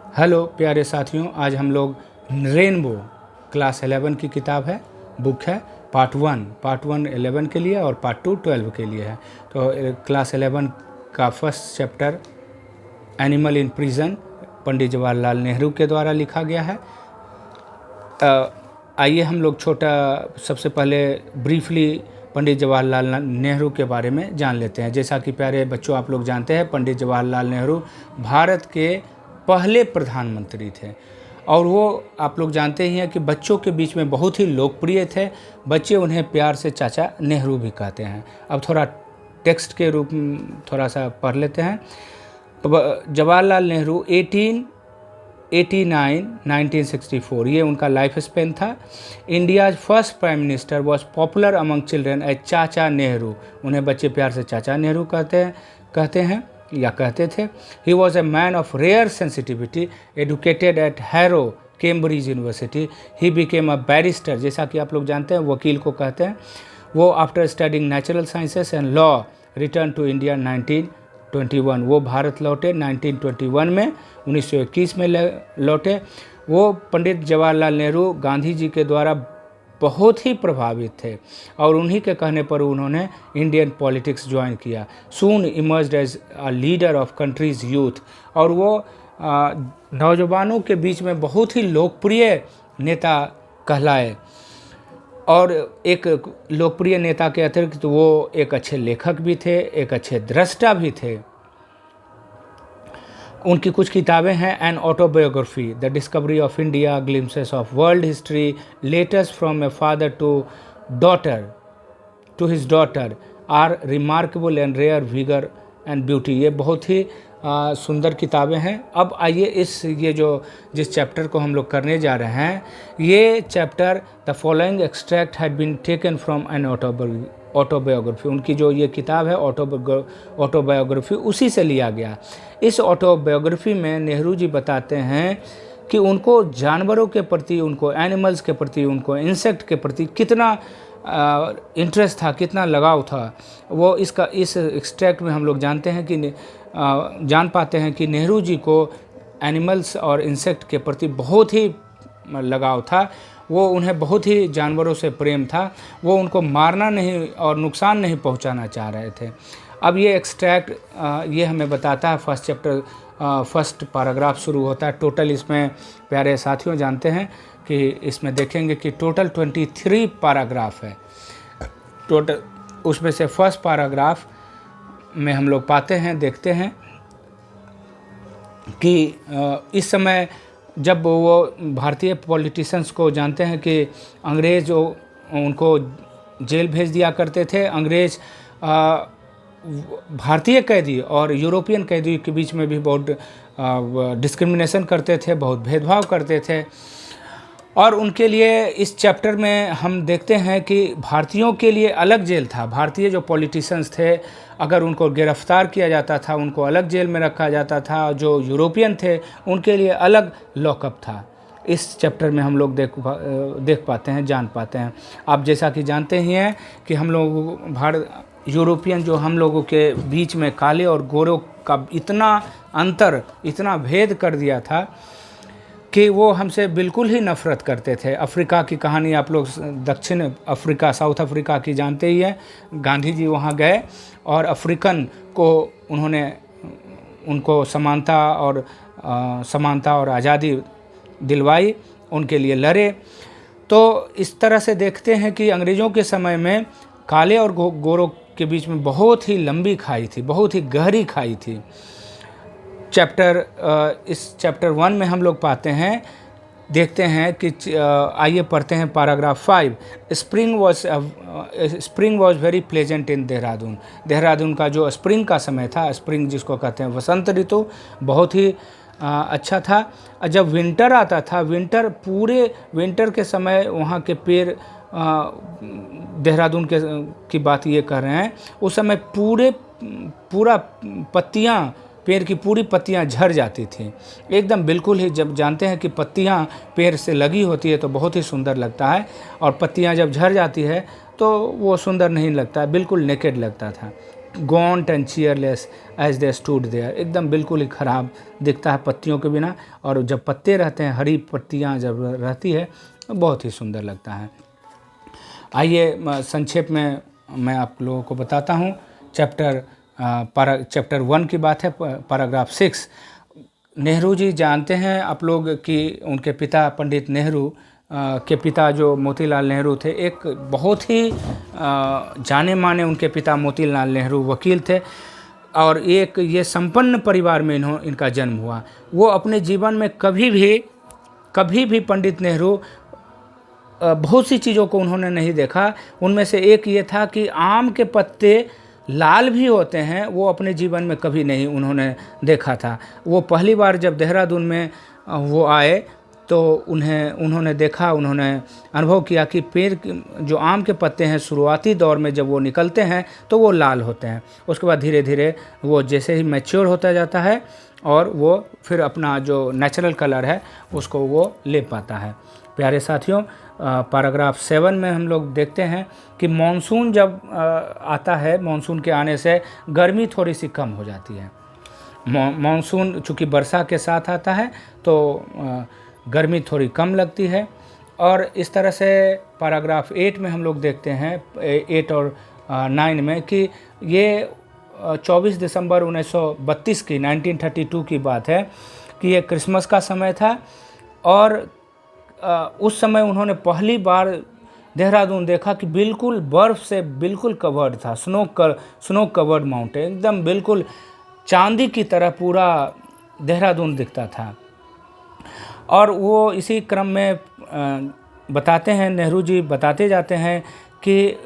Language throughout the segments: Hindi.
हेलो प्यारे साथियों, आज हम लोग रेनबो क्लास 11 की किताब है, बुक है। पार्ट वन 11 के लिए और पार्ट 2 12 के लिए है। तो क्लास 11 का first chapter animal in prison Pandit Jawaharlal Nehru के द्वारा लिखा गया है। आइए हम लोग सबसे पहले ब्रीफली पंडित जवाहरलाल नेहरू के बारे में जान लेते हैं। जैसा कि प्यारे बच्चों आप लोग जानते हैं, पंडित जवाहरलाल नेहरू भारत के पहले प्रधानमंत्री थे और वो आप लोग जानते ही हैं कि बच्चों के बीच में बहुत ही लोकप्रिय थे। बच्चे उन्हें प्यार से चाचा नेहरू भी कहते हैं। अब थोड़ा टेक्स्ट के रूप में थोड़ा सा पढ़ लेते हैं। जवाहरलाल नेहरू 1964 ये उनका लाइफ स्पेन था। India's first prime minister was popular among children as Chacha Nehru. उन्हें बच्चे प्यार से चाचा नेहरू कहते हैं या कहते थे। He was a man of rare sensitivity, educated at Harrow Cambridge University. He became a barrister, जैसा कि आप लोग जानते हैं वकील को कहते हैं। वो after studying natural sciences and law return to India 1921। वो भारत लौटे 1921 में, 1921 में लौटे। वो पंडित जवाहरलाल नेहरू गांधी जी के द्वारा बहुत ही प्रभावित थे और उन्हीं के कहने पर उन्होंने इंडियन पॉलिटिक्स ज्वाइन किया। Soon emerged as a leader of country's youth, और वो नौजवानों के बीच में बहुत ही लोकप्रिय नेता कहलाए। और एक लोकप्रिय नेता के अतिरिक्त वो एक अच्छे लेखक भी थे, एक अच्छे दृष्टा भी थे। उनकी कुछ किताबें हैं। An autobiography, the discovery of India, glimpses of world history, letters from a father to his daughter are remarkable and rare vigour and beauty. ये बहुत ही सुंदर किताबें हैं। अब आइए जिस चैप्टर को हम लोग करने जा रहे हैं, ये chapter the following extract had been taken from an autobiography. उनकी जो ये किताब है ऑटोबायोग्राफी, उसी से लिया गया। इस ऑटोबायोग्राफी में नेहरू जी बताते हैं कि उनको जानवरों के प्रति, उनको एनिमल्स के प्रति, उनको इंसेक्ट के प्रति कितना इंटरेस्ट था, कितना लगाव था। वो इस एक्सट्रैक्ट में हम लोग जान पाते हैं कि नेहरू जी को एनिमल्स और इंसेक्ट के प्रति बहुत ही लगाव था। वो उन्हें बहुत ही जानवरों से प्रेम था। वो उनको मारना नहीं और नुकसान नहीं पहुंचाना चाह रहे थे। अब ये एक्सट्रैक्ट ये हमें बताता है, फर्स्ट पैराग्राफ शुरू होता है। टोटल इसमें प्यारे साथियों जानते हैं कि इसमें देखेंगे कि टोटल 23 पैराग्राफ है टोटल। उसमें से फर्स्ट पैराग्राफ में हम लोग देखते हैं कि इस समय जब वो भारतीय पॉलिटिशियंस को जानते हैं कि अंग्रेज़ उनको जेल भेज दिया करते थे। अंग्रेज़ भारतीय कैदी और यूरोपियन कैदी के बीच में भी बहुत डिस्क्रिमिनेशन करते थे, बहुत भेदभाव करते थे। और उनके लिए इस चैप्टर में हम देखते हैं कि भारतीयों के लिए अलग जेल था। भारतीय जो पॉलिटिशियंस थे, अगर उनको गिरफ्तार किया जाता था, उनको अलग जेल में रखा जाता था। जो यूरोपियन थे, उनके लिए अलग लॉकअप था। इस चैप्टर में हम लोग देख पाते हैं, जान पाते हैं। आप जैसा कि जानते ही हैं कि हम लोग यूरोपियन जो हम लोगों के बीच में काले और गोरों का इतना अंतर, इतना भेद कर दिया था कि वो हमसे बिल्कुल ही नफ़रत करते थे। अफ्रीका की कहानी आप लोग दक्षिण अफ्रीका, साउथ अफ्रीका की जानते ही हैं। गांधी जी वहाँ गए और अफ्रीकन को उनको समानता और आज़ादी दिलवाई, उनके लिए लड़े। तो इस तरह से देखते हैं कि अंग्रेज़ों के समय में काले और गोरों के बीच में बहुत ही लंबी खाई थी, बहुत ही गहरी खाई थी। इस चैप्टर 1 में हम लोग देखते हैं कि आइए पढ़ते हैं paragraph 5। Spring was very pleasant in Dehradun. Dehradun का जो स्प्रिंग का समय था, स्प्रिंग जिसको कहते हैं वसंत ऋतु, बहुत ही अच्छा था। जब विंटर आता था, विंटर के समय वहाँ के पेड़, देहरादून की बात ये कर रहे हैं, उस समय पेड़ की पूरी पत्तियां झड़ जाती थी एकदम, बिल्कुल ही। जब जानते हैं कि पत्तियां पेड़ से लगी होती है तो बहुत ही सुंदर लगता है, और पत्तियां जब झड़ जाती है तो वो सुंदर नहीं लगता, बिल्कुल नेकेड लगता था। Gaunt and cheerless as they stood there, एकदम बिल्कुल ही ख़राब दिखता है पत्तियों के बिना, और जब पत्ते रहते हैं, हरी पत्तियां जब रहती है तो बहुत ही सुंदर लगता है। आइए संक्षेप में मैं आप लोगों को बताता हूँ। चैप्टर 1 की बात है, पैराग्राफ 6। नेहरू जी जानते हैं आप लोग कि उनके पिता पंडित नेहरू के पिता जो मोतीलाल नेहरू थे, एक बहुत ही जाने माने उनके पिता मोतीलाल नेहरू वकील थे, और एक ये संपन्न परिवार में इनका जन्म हुआ। वो अपने जीवन में कभी भी पंडित नेहरू बहुत सी चीज़ों को उन्होंने नहीं देखा। उनमें से एक ये था कि आम के पत्ते लाल भी होते हैं, वो अपने जीवन में कभी नहीं उन्होंने देखा था। वो पहली बार जब देहरादून में वो आए तो उन्होंने देखा, उन्होंने अनुभव किया कि पेड़ जो आम के पत्ते हैं शुरुआती दौर में जब वो निकलते हैं तो वो लाल होते हैं, उसके बाद धीरे धीरे वो जैसे ही मैच्योर होता जाता है और वो फिर अपना जो नेचुरल कलर है उसको वो ले पाता है। प्यारे साथियों, पैराग्राफ 7 में हम लोग देखते हैं कि मानसून जब आता है, मानसून के आने से गर्मी थोड़ी सी कम हो जाती है। मानसून चूँकि वर्षा के साथ आता है तो गर्मी थोड़ी कम लगती है। और इस तरह से पैराग्राफ 8 में हम लोग देखते हैं, 8 और 9 में, कि ये 24 दिसंबर 1932 की 1932 की बात है कि ये क्रिसमस का समय था, और उस समय उन्होंने पहली बार देहरादून देखा कि बिल्कुल बर्फ़ से बिल्कुल कवर्ड था, स्नो कवर्ड माउंटेन, एकदम बिल्कुल चांदी की तरह पूरा देहरादून दिखता था। और वो इसी क्रम में बताते हैं, नेहरू जी बताते जाते हैं कि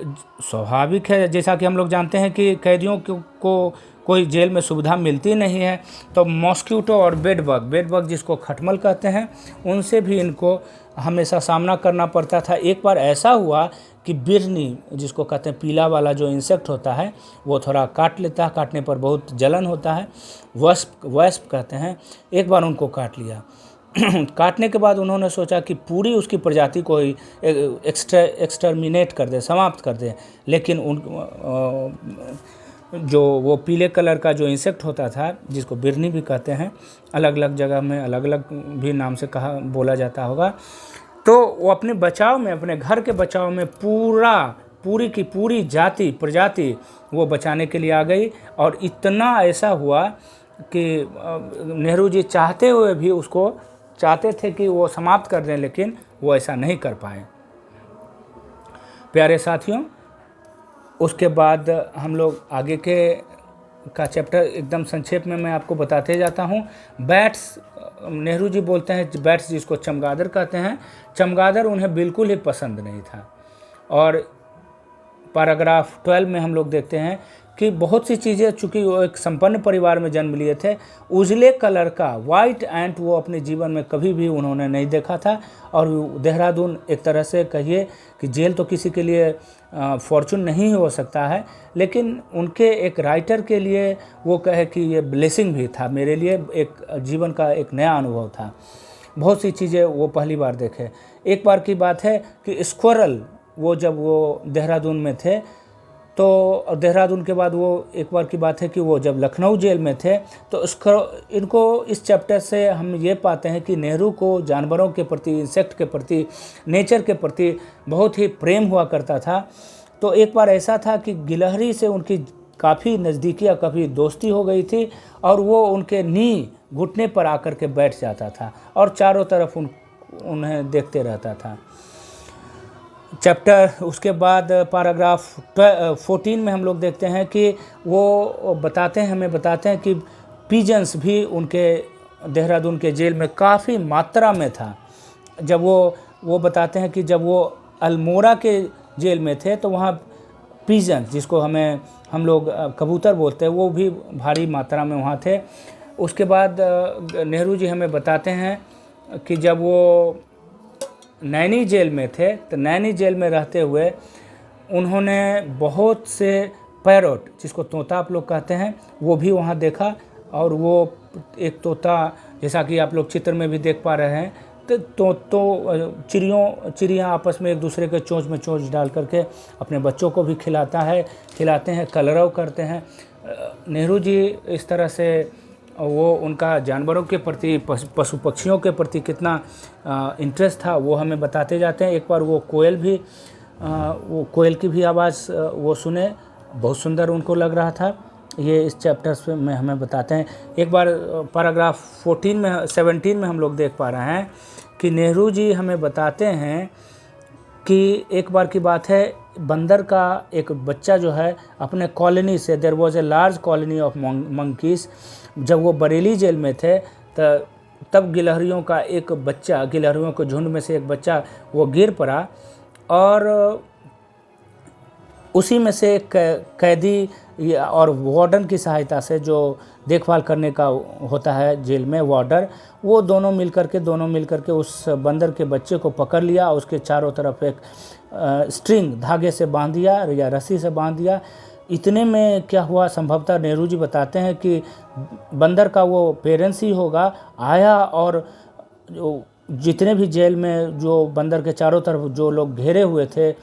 स्वाभाविक है, जैसा कि हम लोग जानते हैं कि कैदियों को कोई जेल में सुविधा मिलती नहीं है, तो मॉस्क्यूटो और बेडबग जिसको खटमल कहते हैं, उनसे भी इनको हमेशा सामना करना पड़ता था। एक बार ऐसा हुआ कि बिरनी, जिसको कहते हैं पीला वाला जो इंसेक्ट होता है, वो थोड़ा काट लेता है, काटने पर बहुत जलन होता है, वस्प कहते हैं, एक बार उनको काट लिया। काटने के बाद उन्होंने सोचा कि पूरी उसकी प्रजाति को ही एक्सटर्मिनेट कर दे, समाप्त कर दे, लेकिन जो वो पीले कलर का जो इंसेक्ट होता था, जिसको बिरनी भी कहते हैं, अलग अलग जगह में अलग अलग भी नाम से बोला जाता होगा, तो वो अपने बचाव में, अपने घर के बचाव में पूरी की पूरी प्रजाति वो बचाने के लिए आ गई। और इतना ऐसा हुआ कि नेहरू जी चाहते थे कि वो समाप्त कर दें, लेकिन वो ऐसा नहीं कर पाए। प्यारे साथियों, उसके बाद हम लोग आगे का चैप्टर एकदम संक्षेप में मैं आपको बताते जाता हूँ। बैट्स, नेहरू जी बोलते हैं बैट्स जिसको चमगादड़ कहते हैं, चमगादड़ उन्हें बिल्कुल ही पसंद नहीं था। और पैराग्राफ 12 में हम लोग देखते हैं कि बहुत सी चीज़ें, चूँकि वो एक संपन्न परिवार में जन्म लिए थे, उजले कलर का वाइट एंट वो अपने जीवन में कभी भी उन्होंने नहीं देखा था। और देहरादून एक तरह से कहिए कि जेल तो किसी के लिए फॉर्चून नहीं हो सकता है, लेकिन उनके एक राइटर के लिए वो कहे कि ये ब्लेसिंग भी था, मेरे लिए एक जीवन का एक नया अनुभव था। बहुत सी चीज़ें वो पहली बार देखे। एक बार की बात है कि स्क्वायरल, वो जब वो देहरादून में थे, तो देहरादून के बाद वो एक बार की बात है कि वो जब लखनऊ जेल में थे, तो इनको इस चैप्टर से हम ये पाते हैं कि नेहरू को जानवरों के प्रति, इंसेक्ट के प्रति, नेचर के प्रति बहुत ही प्रेम हुआ करता था। तो एक बार ऐसा था कि गिलहरी से उनकी काफ़ी नज़दीकी या काफ़ी दोस्ती हो गई थी, और वो उनके घुटने पर आकर के बैठ जाता था और चारों तरफ उन्हें देखते रहता था। चैप्टर उसके बाद पैराग्राफ 14 में हम लोग देखते हैं कि वो हमें बताते हैं कि पिजन्स भी उनके देहरादून के जेल में काफ़ी मात्रा में था। जब वो बताते हैं कि जब वो अल्मोड़ा के जेल में थे तो वहाँ पिजन्स, जिसको हम लोग कबूतर बोलते हैं, वो भी भारी मात्रा में वहाँ थे। उसके बाद नेहरू जी हमें बताते हैं कि जब वो नैनी जेल में थे, तो नैनी जेल में रहते हुए उन्होंने बहुत से पैरोट, जिसको तोता आप लोग कहते हैं, वो भी वहाँ देखा। और वो एक तोता, जैसा कि आप लोग चित्र में भी देख पा रहे हैं तो चिड़ियाँ आपस में एक दूसरे के चोंच में चोंच डाल करके अपने बच्चों को भी खिलाते हैं, कलरव करते हैं। नेहरू जी इस तरह से वो उनका जानवरों के प्रति, पशु पक्षियों के प्रति कितना इंटरेस्ट था वो हमें बताते जाते हैं। एक बार वो कोयल की भी आवाज़ वो सुने, बहुत सुंदर उनको लग रहा था। ये इस चैप्टर्स में हमें बताते हैं। एक बार पैराग्राफ 17 में हम लोग देख पा रहे हैं कि नेहरू जी हमें बताते हैं कि एक बार की बात है, बंदर का एक बच्चा जो है अपने कॉलोनी से, there was a large colony of monkeys, जब वो बरेली जेल में थे तब गिलहरियों का एक बच्चा, गिलहरियों के झुंड में से एक बच्चा वो गिर पड़ा और उसी में से कैदी और वार्डन की सहायता से, जो देखभाल करने का होता है जेल में वार्डर, वो दोनों मिलकर के उस बंदर के बच्चे को पकड़ लिया, उसके चारों तरफ एक स्ट्रिंग, धागे से बांध दिया या रस्सी से बांध दिया। इतने में क्या हुआ, संभवतः नेहरू जी बताते हैं कि बंदर का वो पेरेंट्स ही होगा, आया और जितने भी जेल में जो बंदर के चारों तरफ जो लोग घेरे हुए थे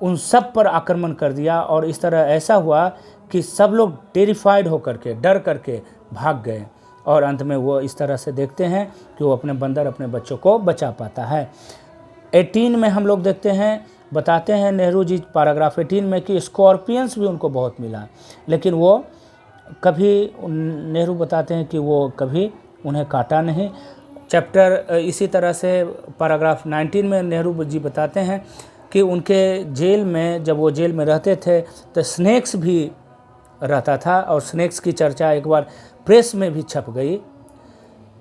उन सब पर आक्रमण कर दिया। और इस तरह ऐसा हुआ कि सब लोग टेरिफाइड होकर के, डर करके भाग गए। और अंत में वो इस तरह से देखते हैं कि वो अपने बच्चों को बचा पाता है। 18 में हम लोग देखते हैं, बताते हैं नेहरू जी पैराग्राफ 18 में कि स्कॉर्पियंस भी उनको बहुत मिला, लेकिन वो कभी, नेहरू बताते हैं कि वो कभी उन्हें काटा नहीं। चैप्टर इसी तरह से पैराग्राफ 19 में नेहरू जी बताते हैं कि उनके जेल में, जब वो जेल में रहते थे तो स्नेक्स भी रहता था और स्नेक्स की चर्चा एक बार प्रेस में भी छप गई।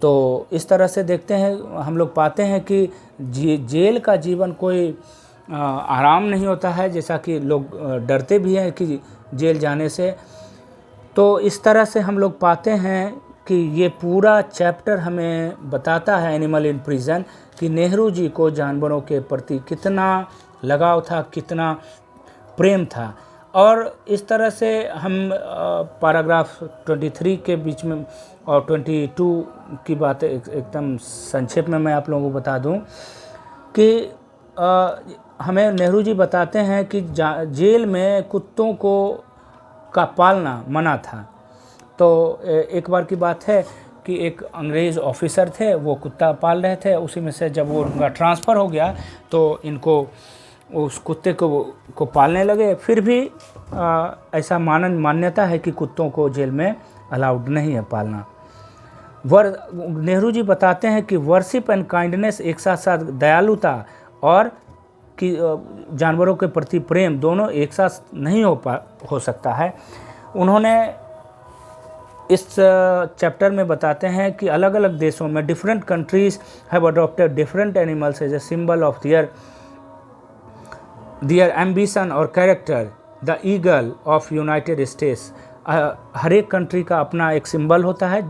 तो इस तरह से देखते हैं, हम लोग पाते हैं कि जेल का जीवन कोई आराम नहीं होता है, जैसा कि लोग डरते भी हैं कि जेल जाने से। तो इस तरह से हम लोग पाते हैं कि ये पूरा चैप्टर हमें बताता है, एनिमल इन प्रिजन, कि नेहरू जी को जानवरों के प्रति कितना लगाव था, कितना प्रेम था। और इस तरह से हम पैराग्राफ 23 के बीच में और 22 की बातें एकदम संक्षेप में मैं आप लोगों को बता दूं कि हमें नेहरू जी बताते हैं कि जेल में कुत्तों का पालना मना था। तो एक बार की बात है कि एक अंग्रेज़ ऑफिसर थे, वो कुत्ता पाल रहे थे। उसी में से जब वो उनका ट्रांसफ़र हो गया तो इनको उस कुत्ते को पालने लगे। फिर भी ऐसा मान्यता है कि कुत्तों को जेल में अलाउड नहीं है पालना। नेहरू जी बताते हैं कि वर्शिप एंड काइंडनेस, एक साथ साथ दयालुता और कि जानवरों के प्रति प्रेम, दोनों एक साथ नहीं हो सकता है। उन्होंने इस चैप्टर में बताते हैं कि अलग अलग देशों में different countries have adopted different animals as a symbol of their ambition और character. The eagle of United States, हर एक कंट्री का अपना एक सिंबल होता है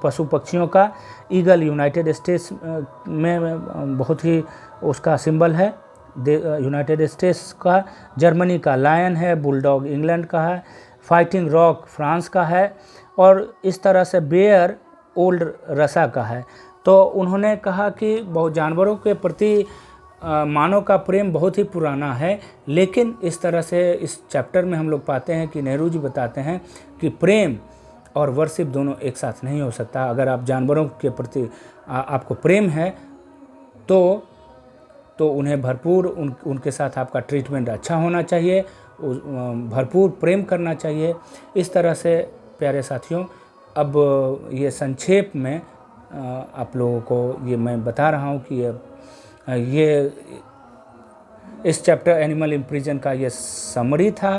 पशु पक्षियों का। ईगल यूनाइटेड स्टेट्स में बहुत ही उसका सिंबल है, यूनाइटेड स्टेट्स का। जर्मनी का लायन है, बुलडॉग इंग्लैंड का है, फाइटिंग रॉक फ्रांस का है, और इस तरह से बेयर ओल्ड रसा का है। तो उन्होंने कहा कि बहुत जानवरों के प्रति मानव का प्रेम बहुत ही पुराना है, लेकिन इस तरह से इस चैप्टर में हम लोग पाते हैं कि नेहरू जी बताते हैं कि प्रेम और वर्शिप दोनों एक साथ नहीं हो सकता। अगर आप जानवरों के प्रति आपको प्रेम है तो उन्हें भरपूर उनके साथ आपका ट्रीटमेंट अच्छा होना चाहिए, भरपूर प्रेम करना चाहिए। इस तरह से प्यारे साथियों, अब ये संक्षेप में आप लोगों को ये मैं बता रहा हूँ कि ये इस चैप्टर एनिमल इन प्रिजन का ये समरी था।